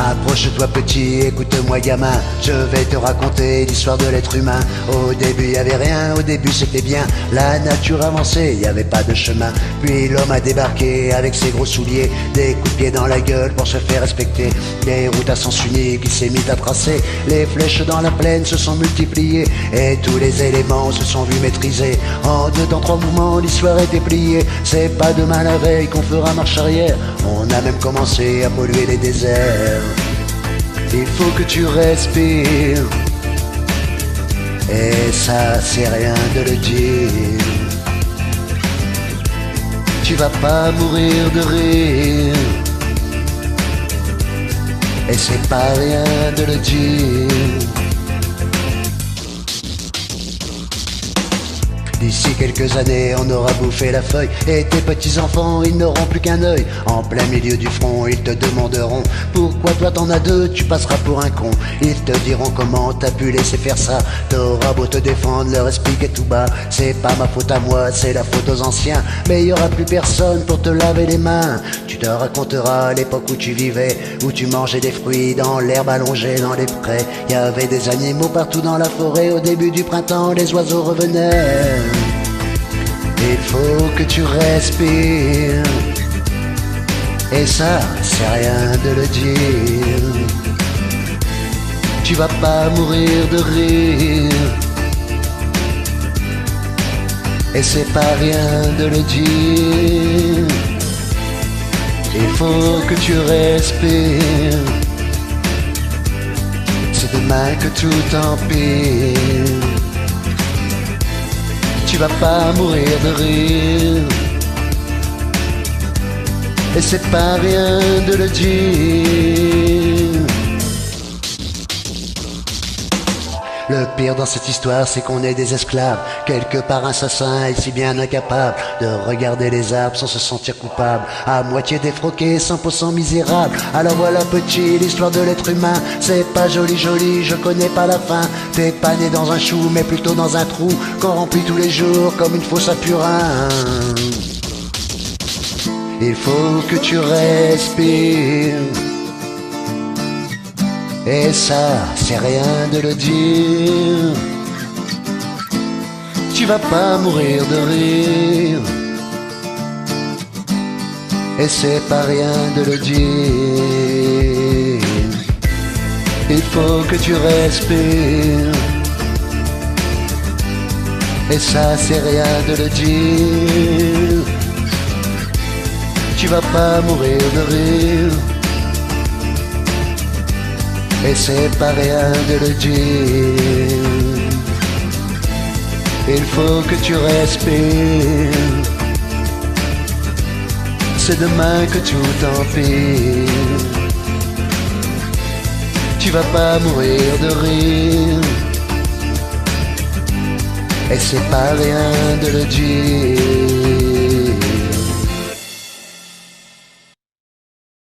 Approche-toi petit, écoute-moi gamin, je vais te raconter l'histoire de l'être humain. Au début y avait rien, au début c'était bien, la nature avançait, y avait pas de chemin. Puis l'homme a débarqué avec ses gros souliers, des coups de pied dans la gueule pour se faire respecter. Des routes à sens unique, il s'est mis à tracer, les flèches dans la plaine se sont multipliées, et tous les éléments se sont vus maîtrisés. En 2 temps 3 mouvements, l'histoire était pliée, c'est pas demain la veille qu'on fera marche arrière, on a même commencé à polluer les déserts. Il faut que tu respires, et ça c'est rien de le dire. Tu vas pas mourir de rire, et c'est pas rien de le dire. D'ici quelques années, on aura bouffé la feuille, et tes petits-enfants, ils n'auront plus qu'un œil. En plein milieu du front, ils te demanderont pourquoi toi t'en as 2, tu passeras pour un con. Ils te diront comment t'as pu laisser faire ça. T'auras beau te défendre, leur expliquer tout bas, c'est pas ma faute à moi, c'est la faute aux anciens. Mais il y aura plus personne pour te laver les mains. Tu te raconteras l'époque où tu vivais, où tu mangeais des fruits dans l'herbe allongée dans les prés. Il y avait des animaux partout dans la forêt, au début du printemps, les oiseaux revenaient. Il faut que tu respires, et ça, c'est rien de le dire. Tu vas pas mourir de rire, et c'est pas rien de le dire. Il faut que tu respires, c'est demain que tout empire. Tu vas pas mourir de rire, et c'est pas rien de le dire. Le pire dans cette histoire, c'est qu'on est des esclaves, quelque part assassins et si bien incapables de regarder les arbres sans se sentir coupable, à moitié défroqués, 100% misérables. Alors voilà petit, l'histoire de l'être humain, c'est pas joli joli, je connais pas la fin. T'es pas né dans un chou, mais plutôt dans un trou qu'on remplit tous les jours comme une fosse à purin. Il faut que tu respires, et ça, c'est rien de le dire. Tu vas pas mourir de rire, et c'est pas rien de le dire. Il faut que tu respires, et ça, c'est rien de le dire. Tu vas pas mourir de rire, et c'est pas rien de le dire. Il faut que tu respires, c'est demain que tout empire. Tu vas pas mourir de rire, et c'est pas rien de le dire.